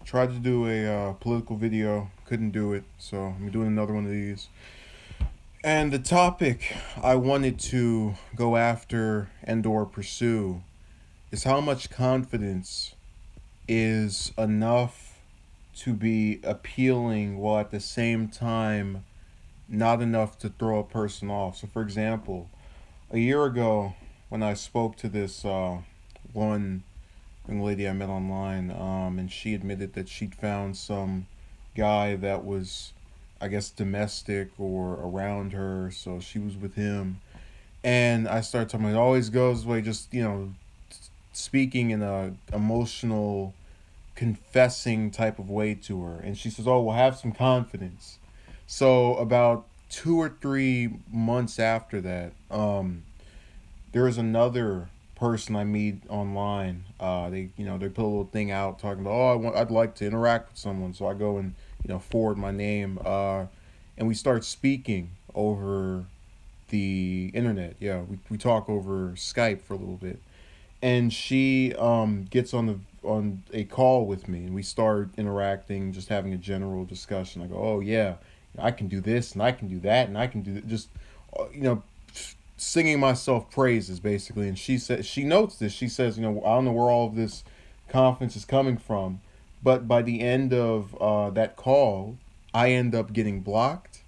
Tried to do a political video, couldn't do it, so I'm doing another one of these. And the topic I wanted to go after and or pursue is how much confidence is enough to be appealing while at the same time not enough to throw a person off. So for example, a year ago when I spoke to this one young lady I met online, and she admitted that she'd found some guy that was, I guess, domestic or around her, so she was with him. And I started talking. It always goes away, just speaking in a emotional, confessing type of way to her. And she says, "Oh, well, have some confidence." So about 2 or 3 months after that, there is another person I meet online. They put a little thing out talking about, oh, I'd like to interact with someone, so I go and forward my name, and we start speaking over the internet. Yeah, we talk over Skype for a little bit, and she gets on a call with me, and we start interacting, just having a general discussion. I go, oh yeah, I can do this and I can do that and I can do just you know singing myself praises basically. And she said she notes this. She says, I don't know where all of this confidence is coming from, but by the end of that call, I end up getting blocked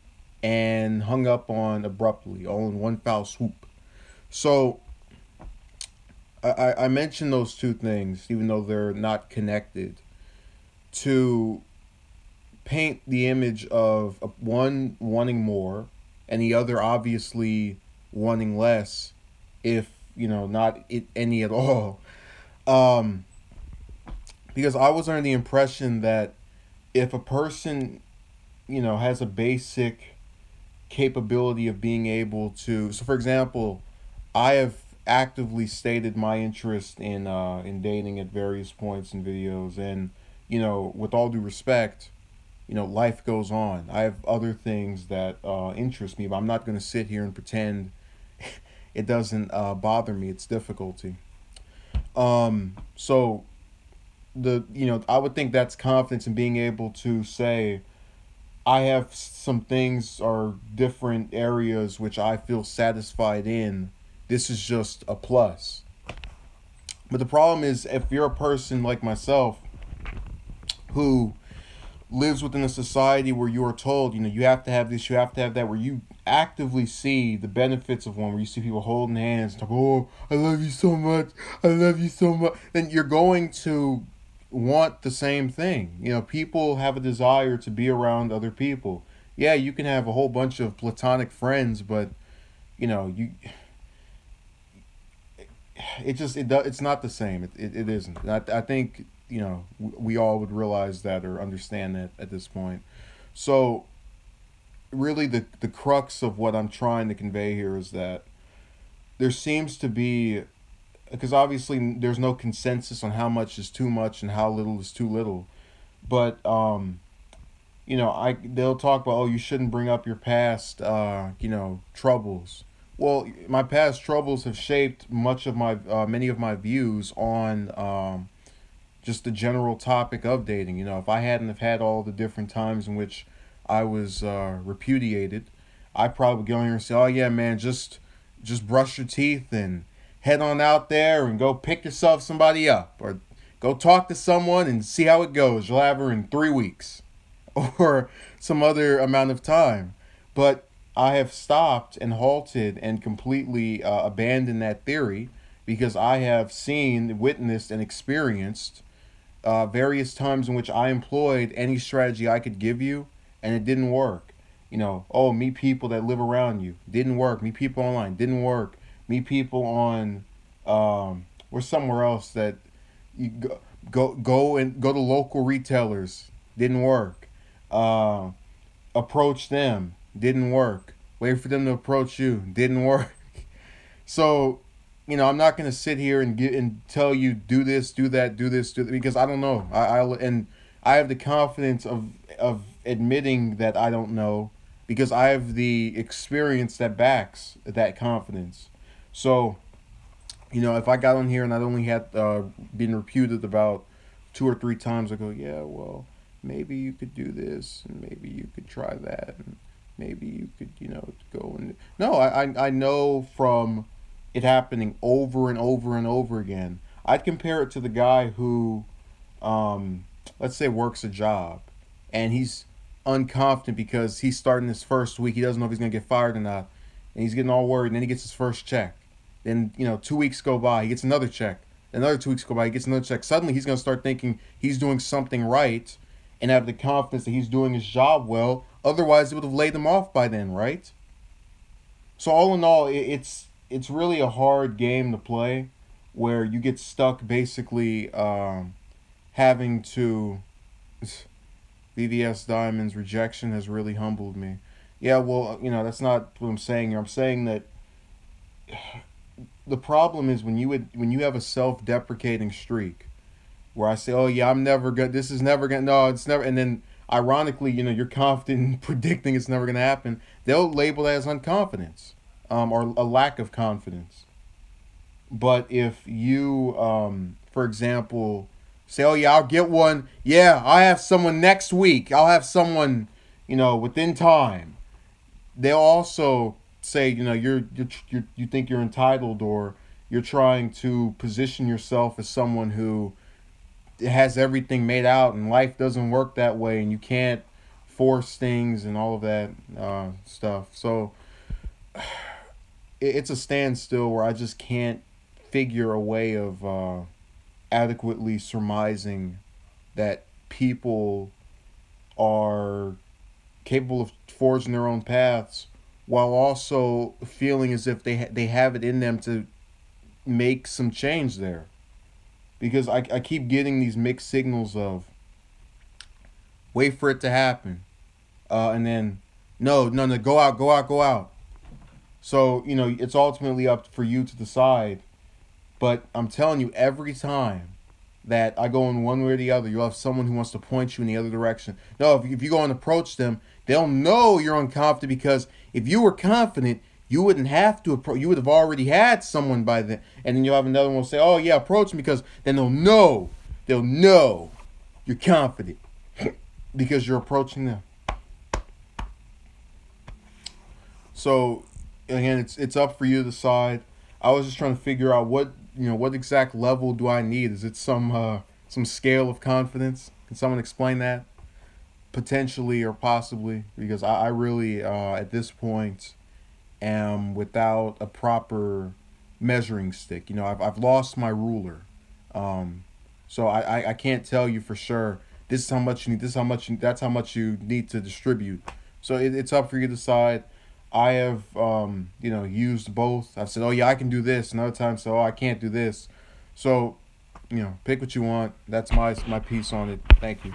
and hung up on abruptly, all in one foul swoop. So I mentioned those two things, even though they're not connected, to paint the image of one wanting more and the other obviously wanting less, if not any at all. um because I was under the impression that if a person has a basic capability of being able to, so for example, I have actively stated my interest in dating at various points in videos, and with all due respect, life goes on. I have other things that interest me, but I'm not going to sit here and pretend it doesn't bother me. It's difficulty. So I would think that's confidence in being able to say I have some things or different areas which I feel satisfied in. This is just a plus. But the problem is, if you're a person like myself who lives within a society where you are told, you have to have this, you have to have that, where you actively see the benefits of one, where you see people holding hands, talk, oh, I love you so much, I love you so much, then you're going to want the same thing. People have a desire to be around other people. Yeah, you can have a whole bunch of platonic friends, but you it's not the same. It isn't. I think we all would realize that or understand that at this point. So really, the crux of what I'm trying to convey here is that there seems to be, because obviously there's no consensus on how much is too much and how little is too little, but I they'll talk about, oh, you shouldn't bring up your past troubles. Well, my past troubles have shaped much of my many of my views on just the general topic of dating. If I hadn't have had all the different times in which I was repudiated, I probably go here and say, "Oh yeah, man, just brush your teeth and head on out there and go pick yourself somebody up, or go talk to someone and see how it goes. You'll have her in 3 weeks." Or some other amount of time. But I have stopped and halted and completely abandoned that theory, because I have seen, witnessed, and experienced various times in which I employed any strategy I could give you, and it didn't work. Oh, meet people that live around you. Didn't work. Meet people online. Didn't work. Meet people on, or somewhere else that you go to local retailers. Didn't work. Uh, Approach them. Didn't work. Wait for them to approach you. Didn't work. So, I'm not gonna sit here and tell you do this, do that, do this, do that, because I don't know. I have the confidence of admitting that I don't know, because I have the experience that backs that confidence. So, if I got on here and I'd only had been reputed about 2 or 3 times I go, yeah, well, maybe you could do this, and maybe you could try that, and maybe you could, go and no, I know from it happening over and over and over again. I'd compare it to the guy who, let's say, works a job, and he's unconfident because he's starting his first week. He doesn't know if he's gonna get fired or not, and he's getting all worried. And then he gets his first check. Then 2 weeks go by, he gets another check. Another 2 weeks go by, he gets another check. Suddenly, he's gonna start thinking he's doing something right, and have the confidence that he's doing his job well. Otherwise, it would have laid him off by then, right? So all in all, it's really a hard game to play, where you get stuck basically having to. VVS Diamond's rejection has really humbled me. Yeah, well, that's not what I'm saying here. I'm saying that the problem is when you have a self-deprecating streak, where I say, "Oh yeah, I'm never good. This is never gonna. No, it's never." And then, ironically, you're confident in predicting it's never gonna happen. They'll label that as unconfidence, or a lack of confidence. But if you, for example, say, "Oh yeah, I'll get one. Yeah, I have someone next week. I'll have someone, within time." They'll also say, you think you're entitled, or you're trying to position yourself as someone who has everything made out, and life doesn't work that way, and you can't force things and all of that stuff. So it's a standstill where I just can't figure a way of adequately surmising that people are capable of forging their own paths, while also feeling as if they have it in them to make some change there. Because I keep getting these mixed signals of wait for it to happen, and then no, no, no, go out, go out, go out. So it's ultimately up for you to decide. But I'm telling you, every time that I go in one way or the other, you'll have someone who wants to point you in the other direction. No, if you go and approach them, they'll know you're unconfident, because if you were confident, you wouldn't have to approach. You would have already had someone by then, and then you'll have another one will say, "Oh yeah, approach me," because then they'll know you're confident because you're approaching them. So again, it's up for you to decide. I was just trying to figure out what exact level do I need? Is it some scale of confidence? Can someone explain that? Potentially or possibly, because I really at this point am without a proper measuring stick. I've lost my ruler, so I can't tell you for sure. This is how much you need. This is how much. That's how much you need to distribute. So it's up for you to decide. I have used both. I've said, "Oh yeah, I can do this," and other times, "Oh, I can't do this." So pick what you want. That's my piece on it. Thank you.